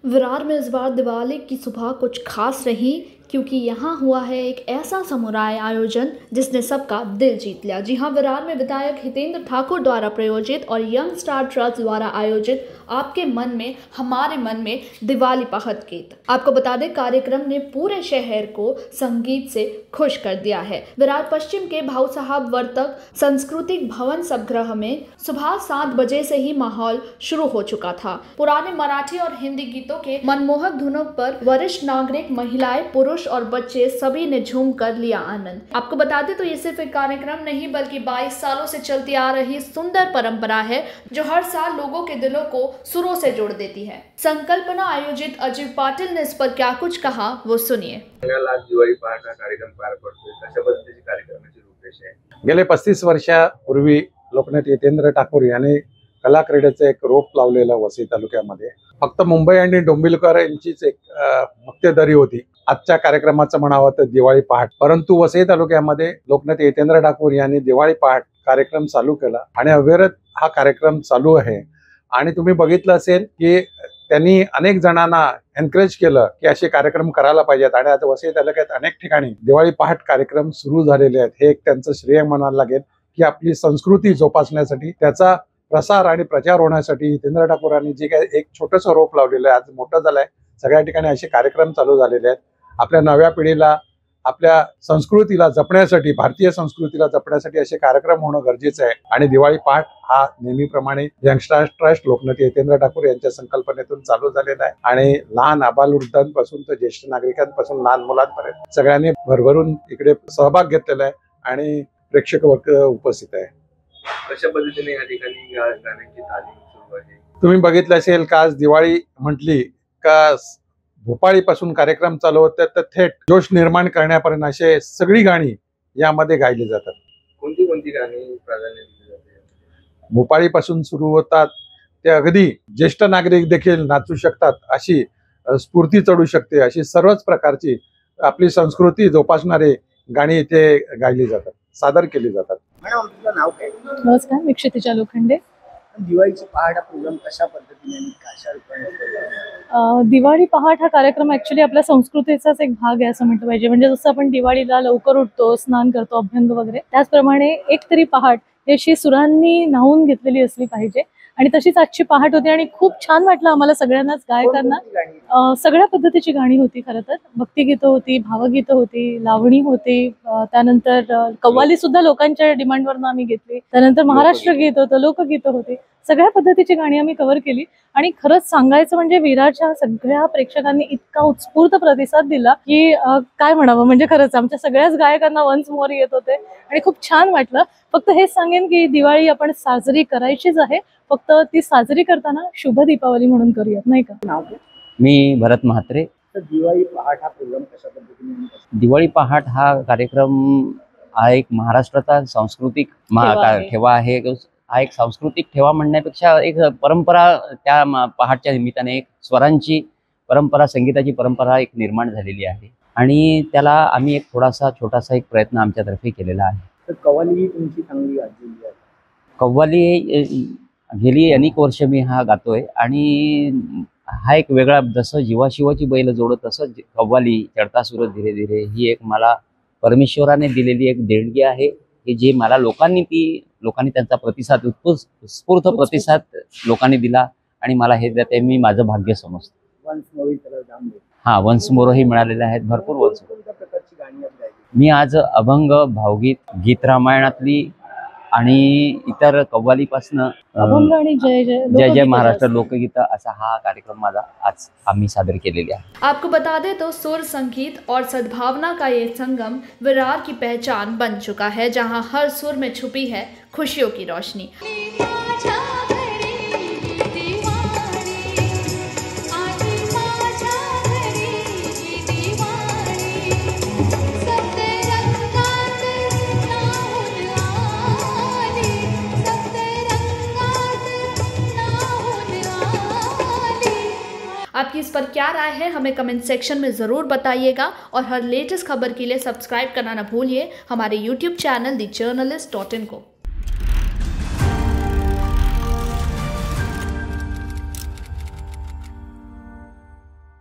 विरार में इस बार दिवाली की सुबह कुछ खास रही, क्योंकि यहाँ हुआ है एक ऐसा समुराय आयोजन जिसने सबका दिल जीत लिया। जी हाँ, विरार में विधायक हितेंद्र ठाकुर द्वारा प्रायोजित और यंग स्टार ट्रस्ट द्वारा आयोजित आपके मन में हमारे मन में दिवाली पहत गीत। आपको बता दें, कार्यक्रम ने पूरे शहर को संगीत से खुश कर दिया है। विरार पश्चिम के भाऊ साहब वर्तक सांस्कृतिक भवन सभागृह में सुबह 7 बजे से ही माहौल शुरू हो चुका था। पुराने मराठी और हिंदी गीतों के मनमोहक धुनों पर वरिष्ठ नागरिक, महिलाएं, पुरुष और बच्चे सभी ने झूम कर लिया आनंद। आपको बता दें तो ये सिर्फ एक कार्यक्रम नहीं बल्कि 22 सालों से चलती आ रही सुंदर परंपरा है जो हर साल लोगों के दिलों को सुरों से जोड़ देती है। संकल्पना आयोजित अजय पाटिल ने इस पर क्या कुछ कहा, वो सुनिए। दिवाळी पहाट हा कार्यक्रम पार पडतोय, कशा पद्धतीचे कार्यक्रमाचे रूपरेषा आहे? गेले 35 वर्षापूर्वी लोकनेते हितेंद्र ठाकूर यांनी कला क्रीडेचं एक रोप लावलेलं वसई तालुक्यामध्ये। फक्त मुंबई आणि डोंबिवलीकर यांचीच एक मक्तेदारी होती आजच्या कार्यक्रमाचं म्हणावं तर दिवाळी पहाट, परंतु वसई तालुक्यामध्ये लोकनेते हितेंद्र ठाकूर यांनी दिवाळी पहाट कार्यक्रम चालू केला आणि अविरत हा कार्यक्रम चालू आहे। आणि तुम्ही बघितलं असेल की त्यांनी अनेक जणांना एनकरेज केलं की असे कार्यक्रम करायला पाहिजेत आणि आता वसई तालुक्यात अनेक ठिकाणी दिवाळी पहाट कार्यक्रम सुरू झालेले आहेत। हे एक त्यांचं श्रेय म्हणायला लागेल की आपली संस्कृती जोपासण्यासाठी, त्याचा प्रसार आणि प्रचार होण्यासाठी हितेंद्र ठाकूरांनी जे काही एक छोटंसं रोप लावलेलं आहे, आज मोठं झालंय। सगळ्या ठिकाणी असे कार्यक्रम चालू झालेले आहेत। आपल्या नव्या पिढीला आपल्या संस्कृतीला जपण्यासाठी, भारतीय संस्कृतीला जपण्यासाठी असे कार्यक्रम होणं गरजेचं आहे। आणि दिवाळी पहाट हा नेहमीप्रमाणे यंगस्टार ट्रस्ट लोकनेते हितेंद्र ठाकूर यांच्या संकल्पनेतून चालू झालेला आहे आणि लहान आबालवृद्धांपासून तर ज्येष्ठ नागरिकांपासून लहान मुलांपर्यंत सगळ्यांनी भरभरून इकडे सहभाग घेतलेला आहे आणि प्रेक्षक वर्ग उपस्थित आहे। कशा पद्धतीने या ठिकाणी गाण्यांची तालीम सुरू आहे? तुम्ही बघितलं असेल का आज दिवाळी म्हटली का भोपाळीपासून कार्यक्रम चालू होते तर थेट जोश निर्माण करण्यापर्यंत असे सगळी गाणी यामध्ये गायली जातात। कोणती कोणती गाणी प्राधान्य दिली जाते? भोपाळीपासून सुरू होतात ते अगदी ज्येष्ठ नागरिक देखील नाचू शकतात, अशी स्फूर्ती चढू शकते, अशी सर्वच प्रकारची आपली संस्कृती जोपासणारे गाणी इथे गायली जातात, सादर केली जातात। मॅडम, तुझं नाव काय? नमस्कार, मी क्षितिजा लोखंडे। दिवाळीची पहाट हा प्रोग्राम कशा पद्धतीने आणि कशा रूपाने? दिवाळी पहाट हा कार्यक्रम ऍक्च्युली आपल्या संस्कृतीचाच एक भाग आहे असं म्हटलं पाहिजे। म्हणजे जसं आपण दिवाळीला लवकर उठतो, स्नान करतो, अभ्यंग वगैरे, त्याचप्रमाणे एक तरी पहाट ही अशी सुरांनी न्हावून घेतलेली असली पाहिजे आणि तशीच आजची पहाट होती आणि खूप छान वाटलं आम्हाला सगळ्यांनाच, गायकांना। सगळ्या पद्धतीची गाणी होती, खरं तर भक्तिगीतं होती, भावगीतं होती, लावणी होती, त्यानंतर कव्वाली सुद्धा लोकांच्या डिमांडवरनं आम्ही घेतली, त्यानंतर महाराष्ट्र गीत होतं, लोकगीतं होती, सगळ्या पद्धतीची गाणी आम्ही कव्हर केली। आणि खरंच सांगायचं म्हणजे विरारच्या सगळ्या प्रेक्षकांनी इतका उत्स्फूर्त प्रतिसाद दिला की काय म्हणावं। म्हणजे खरंच आमच्या सगळ्याच गायकांना वन्स मोर येत होते आणि खूप छान वाटलं। फक्त हेच सांगेन की दिवाळी आपण साजरी करायचीच आहे, फक्त ती साजरी करताना शुभ दीपावली म्हणून करूयात, नाही का? नाव? मी भरत म्हात्रे। दिवाळी पहाट हा प्रोग्राम कशा पद्धतीने? दिवाळी पहाट हा कार्यक्रम हा एक महाराष्ट्राचा सांस्कृतिक ठेवा आहे। हा एक सांस्कृतिक ठेवा म्हणण्यापेक्षा एक परंपरा, त्या पहाटच्या निमित्ताने एक स्वरांची परंपरा, संगीताची परंपरा एक निर्माण झालेली आहे आणि त्याला आम्ही एक छोटासा एक प्रयत्न आमच्यातर्फे केलेला आहे। तर कव्वाली तुमची चांगली गाजलेली आहे? कव्वाली गेली अनेक वर्ष मी हा गातोय आणि हा एक वेगळा, जसं जीवाशिवाची बैल जोडत तसंच कव्वाली, चढता सूरज धीरे धीरे ही एक मला परमेश्वराने दिलेली एक देणगी आहे की जे मला लोकांनी त्यांचा प्रतिसाद, उत्स्फूर्त प्रतिसाद लोकांनी दिला आणि मला हे देते, मी माझं भाग्य समजतो। हा, वन्स मोरही मिळालेले आहेत, भरपूर वन्स मोर। प्रकारची गाणी गायली? मी आज अभंग, भावगीत, गीत रामायणातली आणि इतर कव्वालीपासनं अभंग आणि जय जय जय जय महाराष्ट्र लोकगीतं असा हा कार्यक्रम माझा आज आम्ही सादर केलेला आहे। आपको बता दें तो सुर, संगीत और सद्भावना का ये संगम विरार की पहचान बन चुका है, जहां हर सुर में छुपी है खुशियों की रोशनी। आपकी इस पर क्या राय है, हमें कमेंट सेक्शन में ज़रूर बताइएगा और हर लेटेस्ट खबर के लिए सब्सक्राइब करना ना भूलिए हमारे YouTube चैनल दी जर्नलिस्ट.in को।